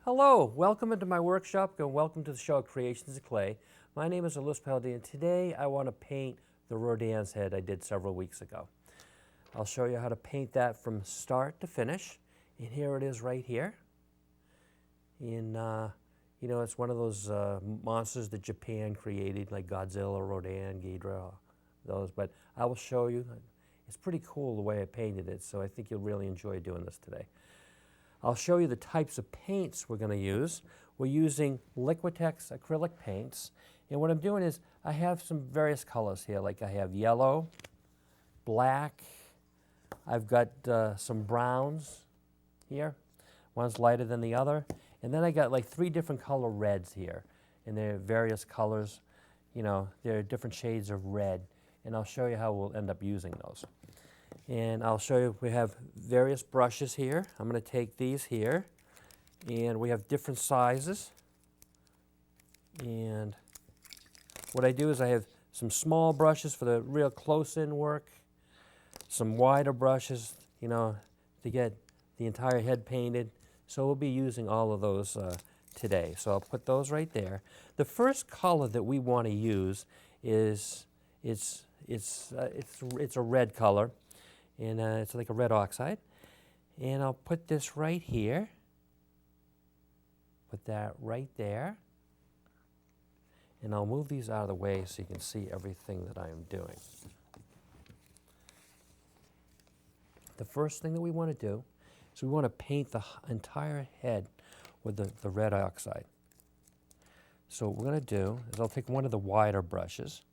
Hello, welcome into my workshop and welcome to the show Creations of Clay. My name is Elizabeth Peldy and today I want to paint the Rodan's head I did several weeks ago. I'll show you how to paint that from start to finish, and here it is right here. And it's one of those monsters that Japan created, like Godzilla, Rodan, Ghidorah, those, but I will show you. It's pretty cool the way I painted it, so I think you'll really enjoy doing this today. I'll show you the types of paints we're going to use. We're using Liquitex acrylic paints. And what I'm doing is I have some various colors here. Like I have yellow, black, I've got some browns here. One's lighter than the other. And then I got like 3 different color reds here. And they're various colors. You know, there are different shades of red. And I'll show you how we'll end up using those. And I'll show you, we have various brushes here. I'm going to take these here, and we have different sizes. And what I do is I have some small brushes for the real close-in work, some wider brushes, to get the entire head painted. So we'll be using all of those today. So I'll put those right there. The first color that we want to use is it's a red color. And it's like a red oxide. And I'll put this right here. Put that right there. And I'll move these out of the way so you can see everything that I am doing. The first thing that we want to do is we want to paint the entire head with the red oxide. So what we're going to do is I'll take one of the wider brushes.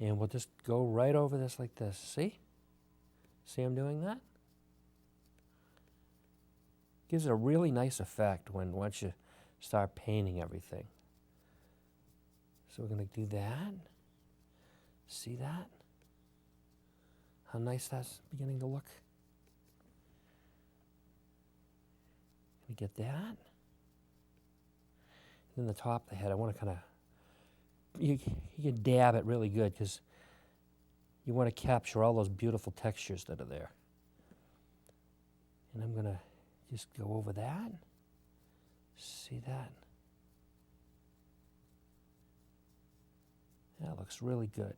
And we'll just go right over this like this. See? See I'm doing that? Gives it a really nice effect once you start painting everything. So we're going to do that. See that? How nice that's beginning to look? We get that. And then the top of the head, I want to kind of you can dab it really good because you want to capture all those beautiful textures that are there. And I'm going to just go over that. See that? That looks really good.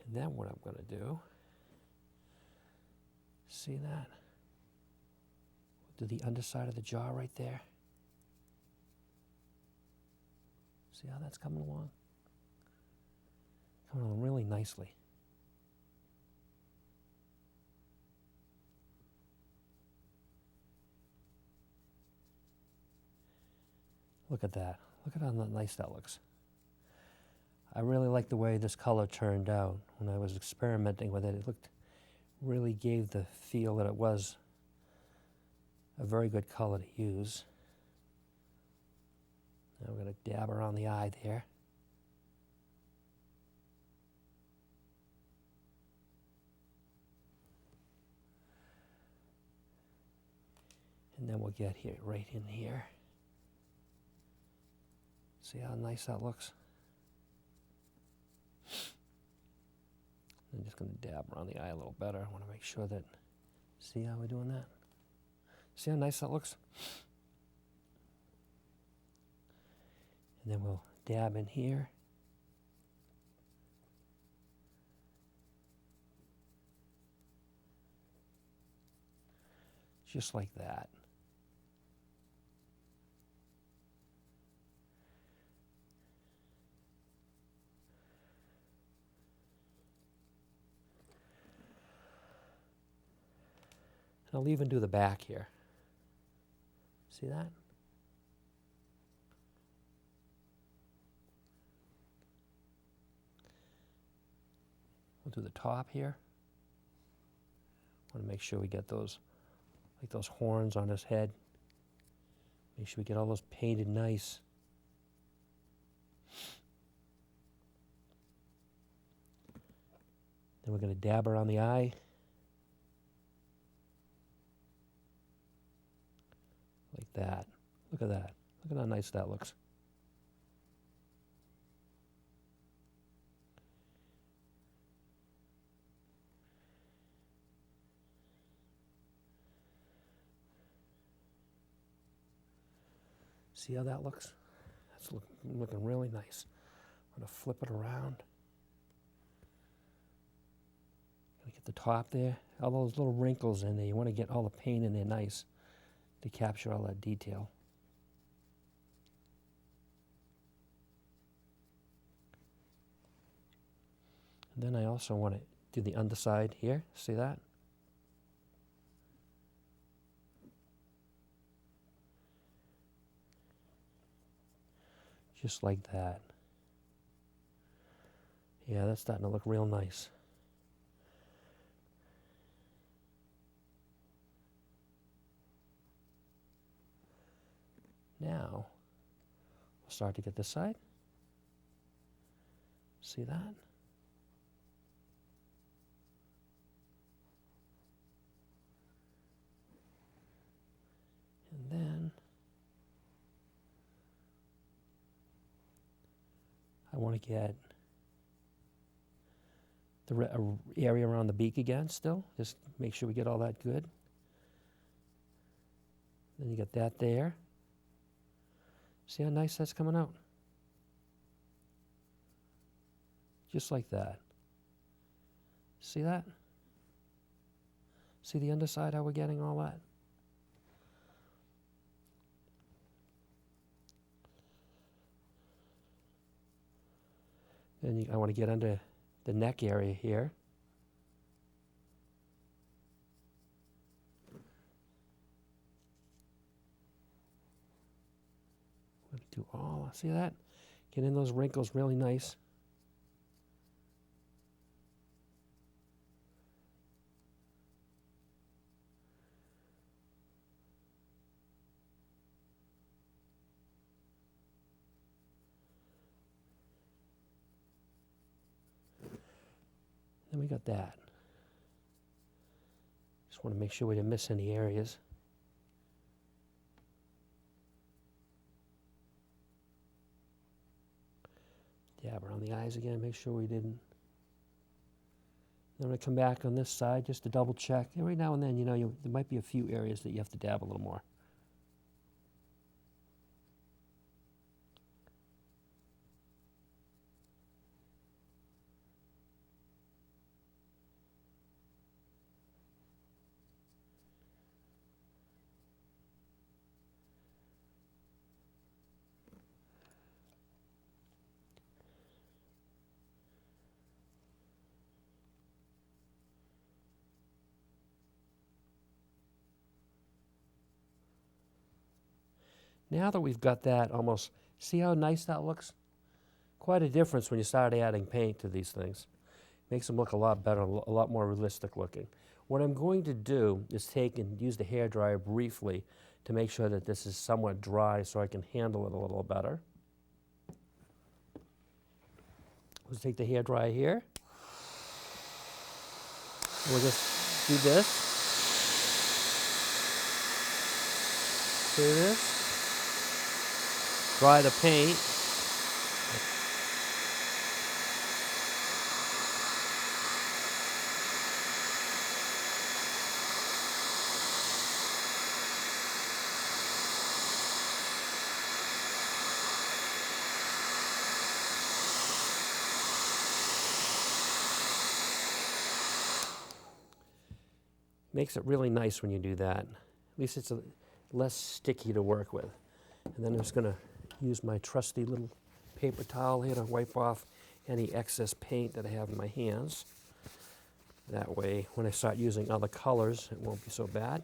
And then what I'm going to do, see that? To the underside of the jaw right there. See how that's coming along? Coming along really nicely. Look at that. Look at how nice that looks. I really like the way this color turned out. When I was experimenting with it, it really gave the feel that it was a very good color to use. Now we're going to dab around the eye there. And then we'll get here, right in here. See how nice that looks? I'm just going to dab around the eye a little better. I want to make sure that, see how we're doing that? See how nice that looks? And then we'll dab in here. Just like that. And I'll even do the back here. See that? We'll do the top here. Want to make sure we get those, like those horns on his head. Make sure we get all those painted nice. Then we're going to dab around the eye. Like that. Look at that. Look at how nice that looks. See how that looks? That's looking really nice. I'm going to flip it around. Gonna get the top there. All those little wrinkles in there. You want to get all the paint in there nice to capture all that detail. And then I also want to do the underside here. See that? Just like that. Yeah, that's starting to look real nice. Now, we'll start to get this side. See that? And then I want to get the area around the beak again still. Just make sure we get all that good. Then you get that there. See how nice that's coming out? Just like that. See that? See the underside, how we're getting all that? Then I want to get under the neck area here. Do all, see that? Get in those wrinkles really nice. Then we got that. Just want to make sure we didn't miss any areas. Dab around the eyes again, make sure we didn't. Then I'm going to come back on this side just to double check. Every now and then, you know, there might be a few areas that you have to dab a little more. Now that we've got that almost, see how nice that looks? Quite a difference when you start adding paint to these things. Makes them look a lot better, a lot more realistic looking. What I'm going to do is take and use the hairdryer briefly to make sure that this is somewhat dry so I can handle it a little better. Let's take the hairdryer here. And we'll just do this. See this? Dry the paint. Makes it really nice when you do that. At least it's less sticky to work with. And then I'm just going to use my trusty little paper towel here to wipe off any excess paint that I have in my hands. That way, when I start using other colors, it won't be so bad.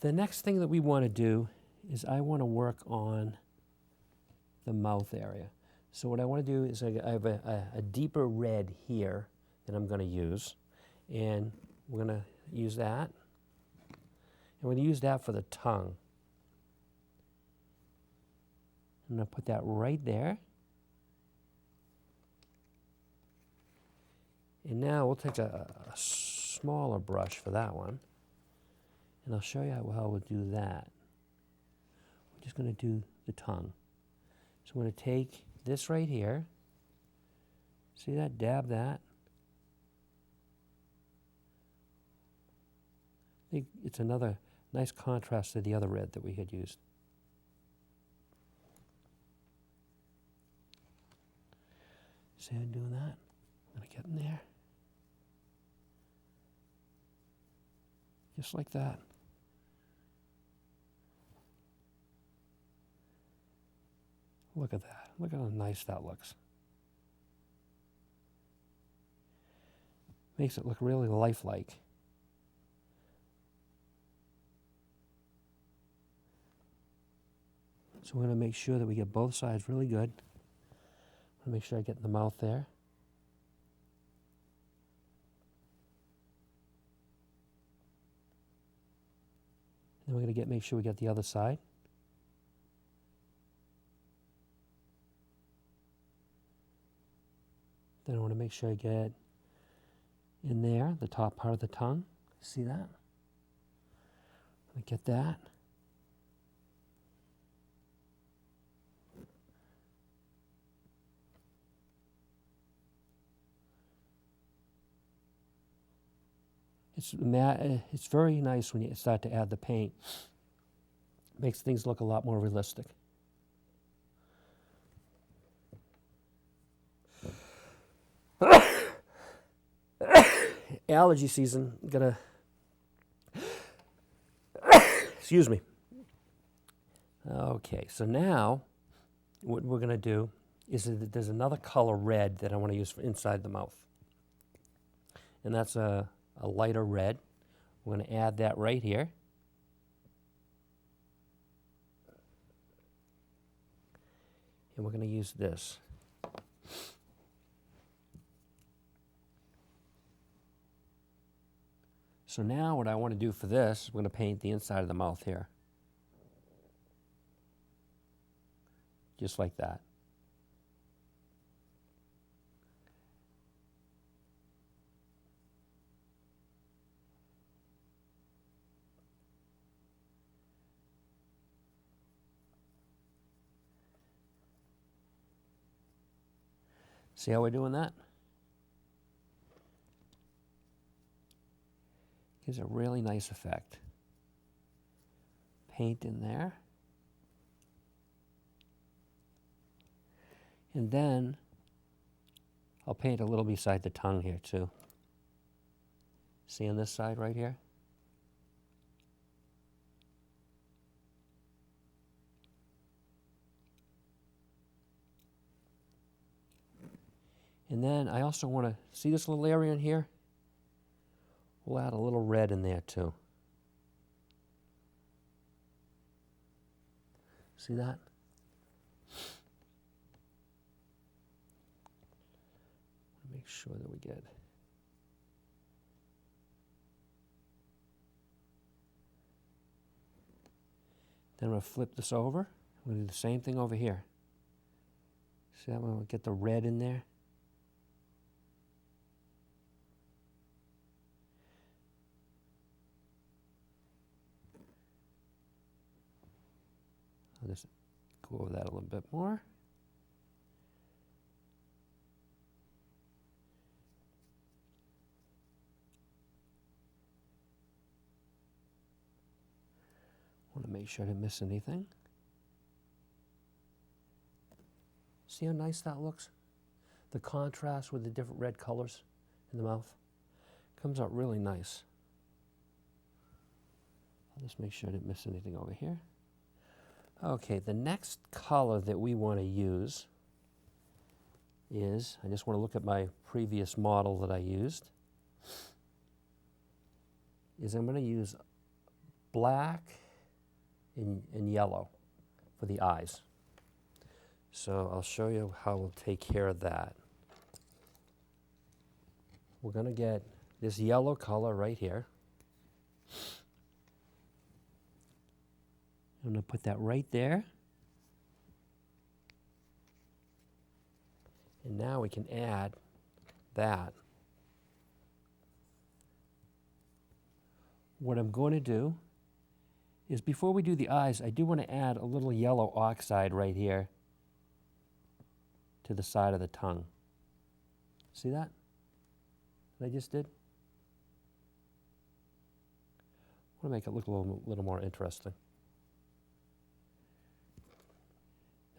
The next thing that we want to do is I want to work on the mouth area. So what I want to do is I have a deeper red here that I'm going to use. And we're going to use that. And we're going to use that for the tongue. I'm going to put that right there. And now we'll take a smaller brush for that one. And I'll show you how we'll do that. We're just going to do the tongue. So I'm going to take this right here. See that? Dab that. It's another nice contrast to the other red that we had used. See how I'm doing that? I'm going to get in there. Just like that. Look at that. Look at how nice that looks. Makes it look really lifelike. So we're going to make sure that we get both sides really good. I'm going to make sure I get in the mouth there. Then we're going to make sure we get the other side. Then I want to make sure I get in there, the top part of the tongue. See that? I get that. It's very nice when you start to add the paint. Makes things look a lot more realistic. Allergy season, excuse me. Okay, so now what we're gonna do is that there's another color red that I want to use for inside the mouth. And that's a lighter red. We're going to add that right here. And we're going to use this. So now what I want to do for this, we're going to paint the inside of the mouth here. Just like that. See how we're doing that? Gives a really nice effect. Paint in there. And then I'll paint a little beside the tongue here too. See on this side right here? And then I also want to, see this little area in here? We'll add a little red in there too. See that? Make sure that we get. Then I'm going to flip this over. I'm going to do the same thing over here. See that one? We'll get the red in there. I'll just go over that a little bit more. Want to make sure I didn't miss anything. See how nice that looks? The contrast with the different red colors in the mouth comes out really nice. I'll just make sure I didn't miss anything over here. Okay, the next color that we want to use is, I just want to look at my previous model that I used, is I'm going to use black and yellow for the eyes. So I'll show you how we'll take care of that. We're going to get this yellow color right here. I'm going to put that right there. And now we can add that. What I'm going to do is, before we do the eyes, I do want to add a little yellow oxide right here to the side of the tongue. See that? What I just did? I want to make it look a little more interesting.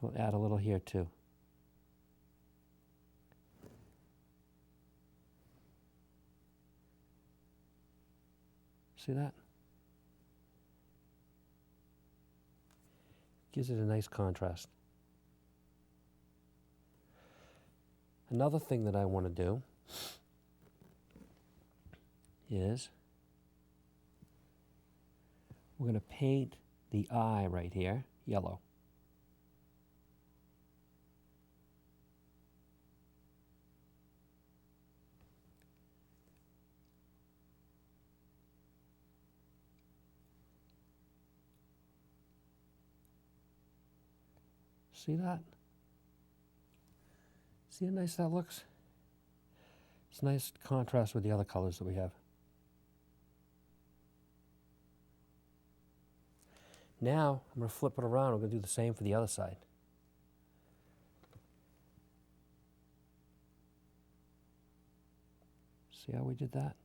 We'll add a little here too. See that? Gives it a nice contrast. Another thing that I want to do is we're going to paint the eye right here yellow. See that? See how nice that looks? It's a nice contrast with the other colors that we have. Now, I'm going to flip it around. I'm going to do the same for the other side. See how we did that?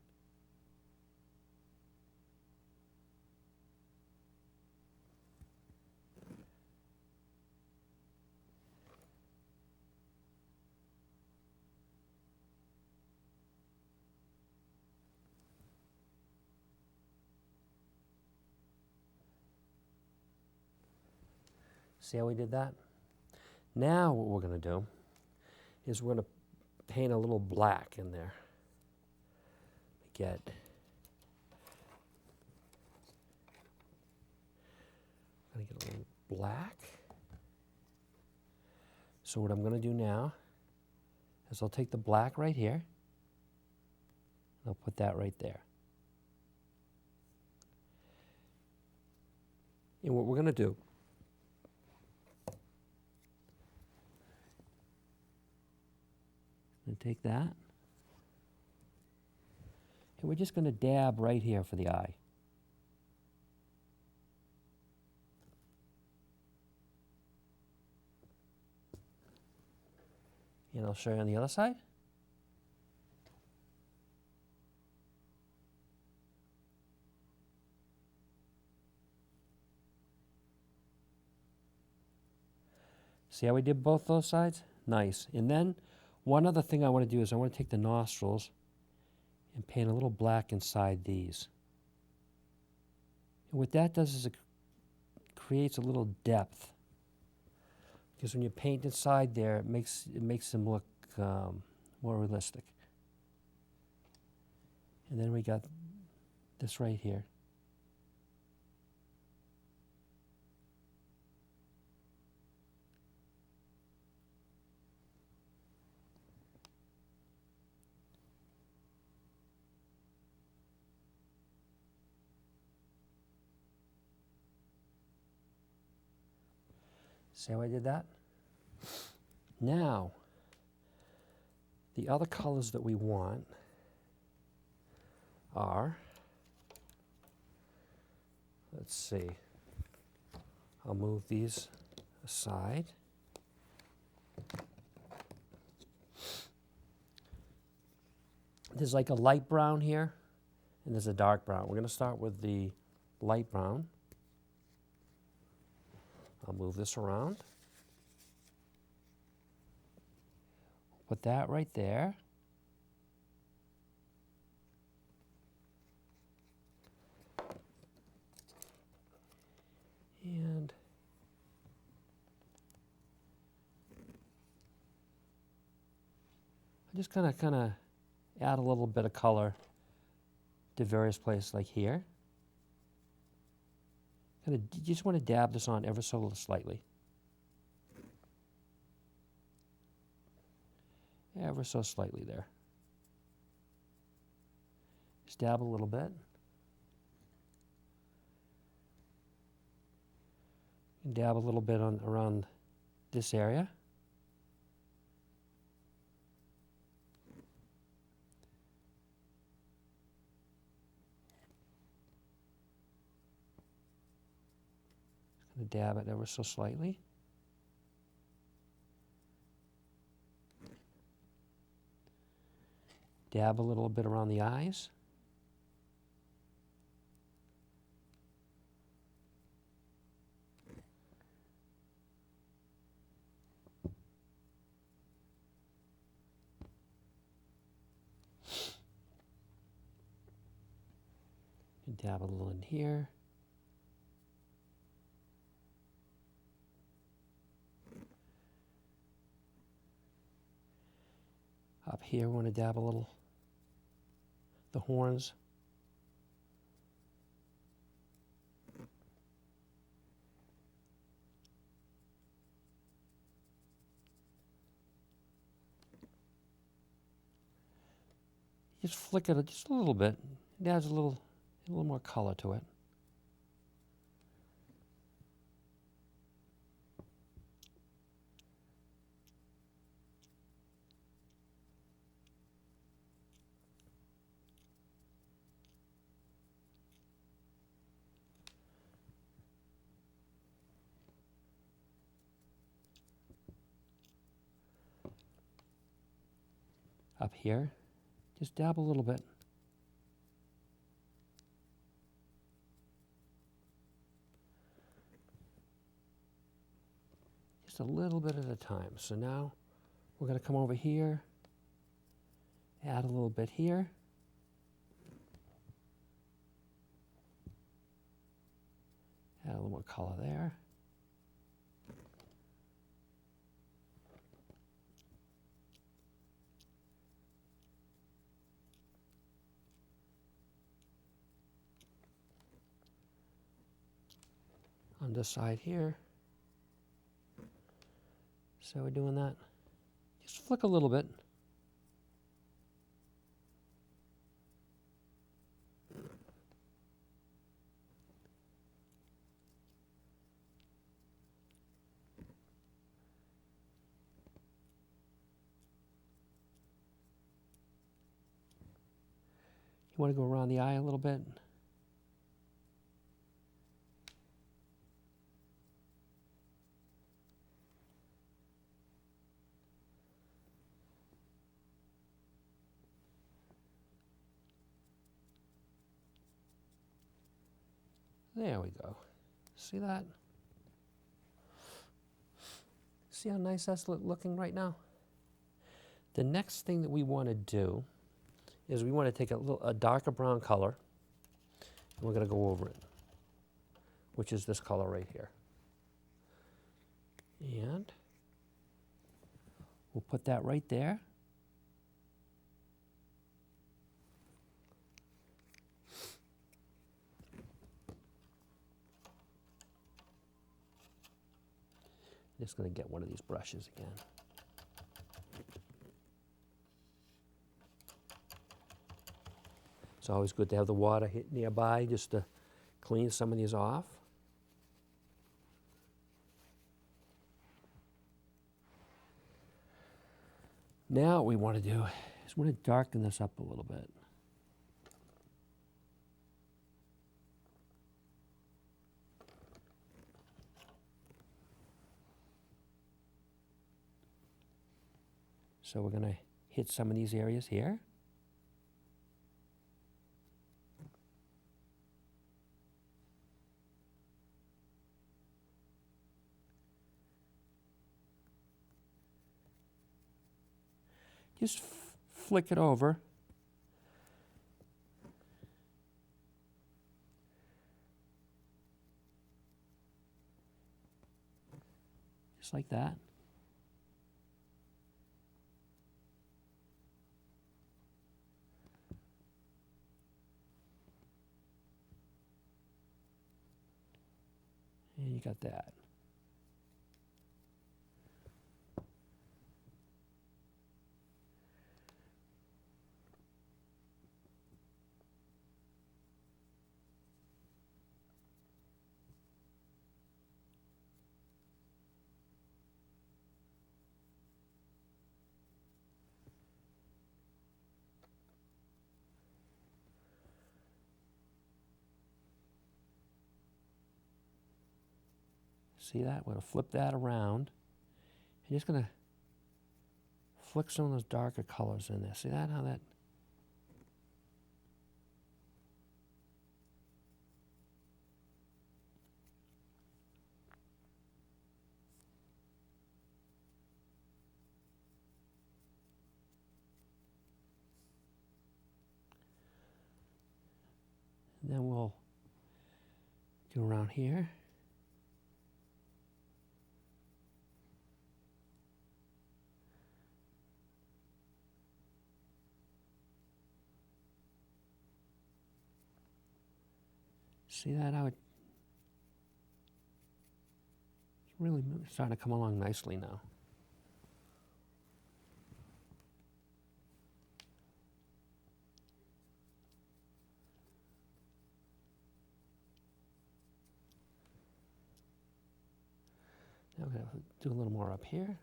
See how we did that? Now what we're going to do is we're going to paint a little black in there. I'm going to get a little black. So what I'm going to do now is I'll take the black right here, and I'll put that right there. And what we're going to do and take that, and we're just going to dab right here for the eye. And I'll show you on the other side. See how we did both those sides? Nice. And then one other thing I want to do is I want to take the nostrils and paint a little black inside these. And what that does is it creates a little depth. Because when you paint inside there, it makes them look more realistic. And then we got this right here. See how I did that? Now, the other colors that we want are, let's see, I'll move these aside. There's like a light brown here, and there's a dark brown. We're going to start with the light brown. I'll move this around. Put that right there. And I just kind of add a little bit of color to various places like here. You just want to dab this on ever so slightly. Ever so slightly there. Just dab a little bit. And dab a little bit on around this area. Dab it ever so slightly. Dab a little bit around the eyes. Dab a little in here. Up here, we want to dab a little the horns. Just flick it just a little bit. It adds a little more color to it. Up here, just dab a little bit. Just a little bit at a time. So now we're going to come over here, add a little bit here. Add a little more color there. On this side here. So we're doing that. Just flick a little bit. You want to go around the eye a little bit. There we go. See that? See how nice that's looking right now? The next thing that we want to do is we want to take a darker brown color, and we're going to go over it, which is this color right here. And we'll put that right there. Just going to get one of these brushes again. It's always good to have the water hit nearby just to clean some of these off. Now what we want to do is we want to darken this up a little bit. So we're going to hit some of these areas here. Just flick it over. Just like that. And you got that. See that? We're going to flip that around. I'm just going to flick some of those darker colors in there. See that? How that... And then we'll Do around here. See that? How it's really starting to come along nicely now. Now we're going to do a little more up here.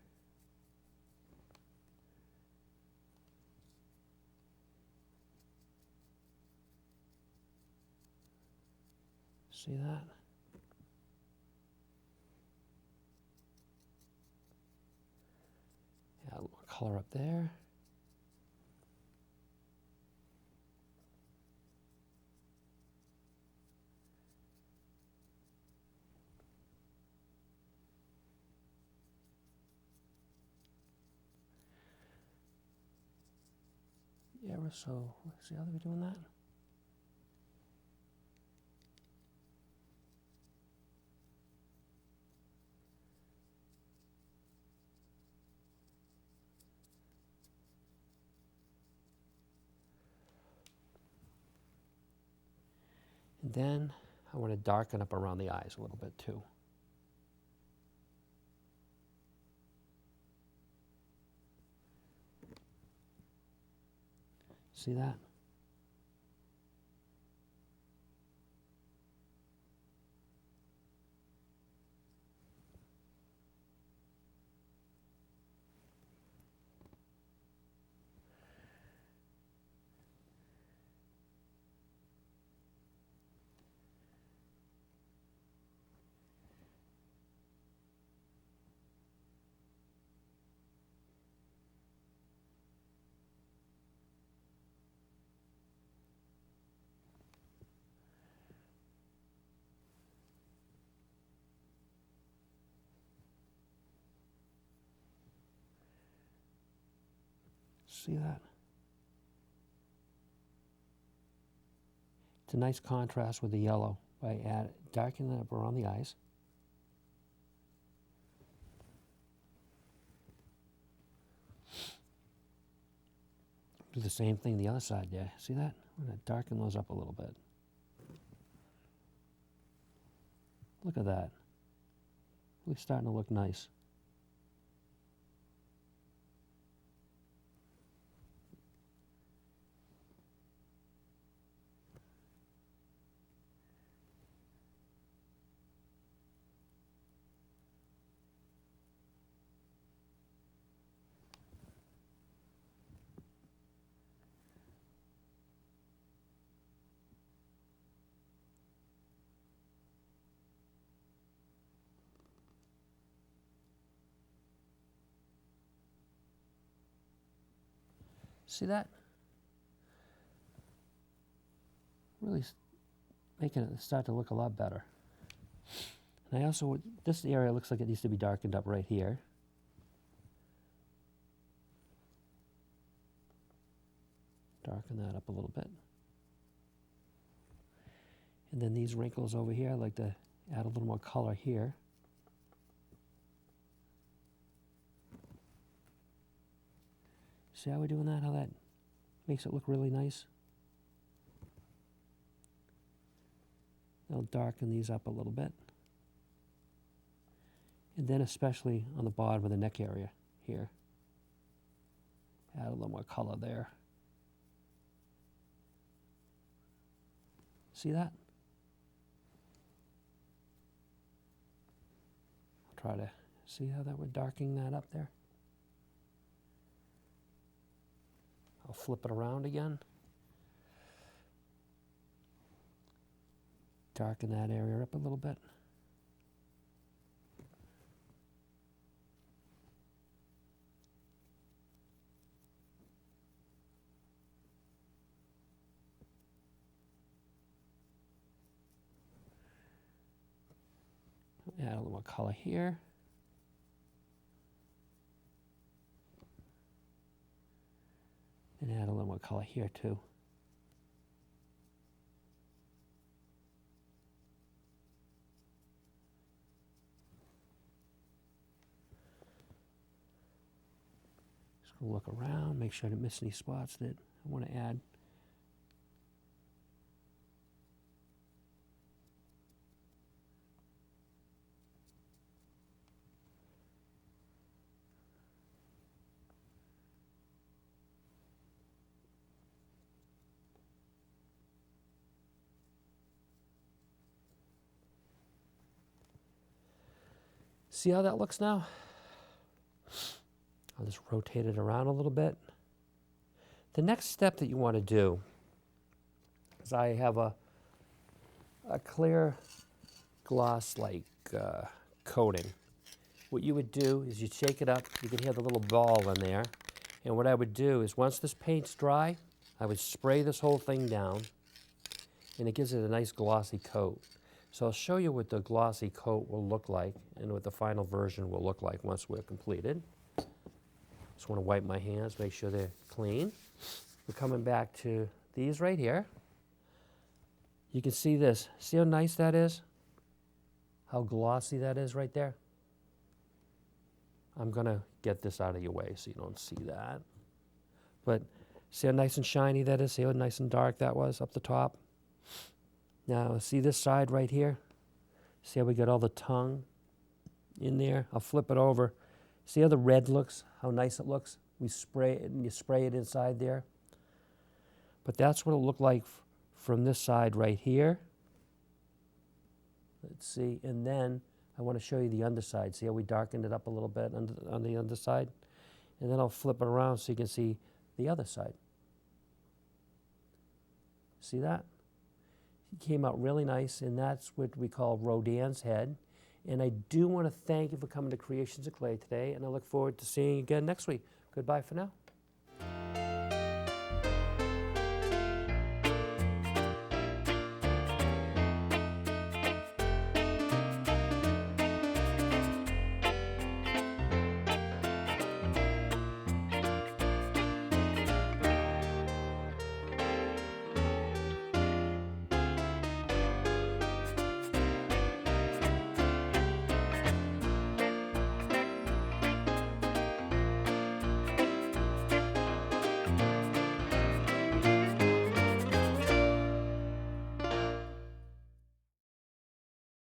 See that? Yeah, a little more color up there. Yeah, so see how they're doing that? And then I want to darken up around the eyes a little bit too. See that? See that? It's a nice contrast with the yellow by darkening it up around the eyes. Do the same thing the other side there. See that? I'm going to darken those up a little bit. Look at that. Really starting to look nice. See that? Really making it start to look a lot better. And I also, this area looks like it needs to be darkened up right here. Darken that up a little bit. And then these wrinkles over here, I'd like to add a little more color here. See how we're doing that? How that makes it look really nice? I'll darken these up a little bit. And then especially on the bottom of the neck area here. Add a little more color there. See that? I'll try to see how that we're darkening that up there. I'll flip it around again. Darken that area up a little bit. Add a little more color here. And add a little more color here too. I'll look around, make sure I didn't miss any spots that I want to add. See how that looks now? I'll just rotate it around a little bit. The next step that you want to do is I have a clear gloss-like coating. What you would do is you shake it up. You can hear the little ball in there. And what I would do is once this paint's dry, I would spray this whole thing down, and it gives it a nice glossy coat. So I'll show you what the glossy coat will look like and what the final version will look like once we're completed. Just want to wipe my hands, make sure they're clean. We're coming back to these right here. You can see this. See how nice that is? How glossy that is right there? I'm going to get this out of your way so you don't see that. But see how nice and shiny that is? See how nice and dark that was up the top? Now, see this side right here? See how we got all the tongue in there? I'll flip it over. See how the red looks? How nice it looks? We spray it, and you spray it inside there. But that's what it'll look like from this side right here. Let's see. And then I want to show you the underside. See how we darkened it up a little bit on the underside? And then I'll flip it around so you can see the other side. See that? It came out really nice, and that's what we call Rodan's head. And I do want to thank you for coming to Creations of Clay today, and I look forward to seeing you again next week. Goodbye for now.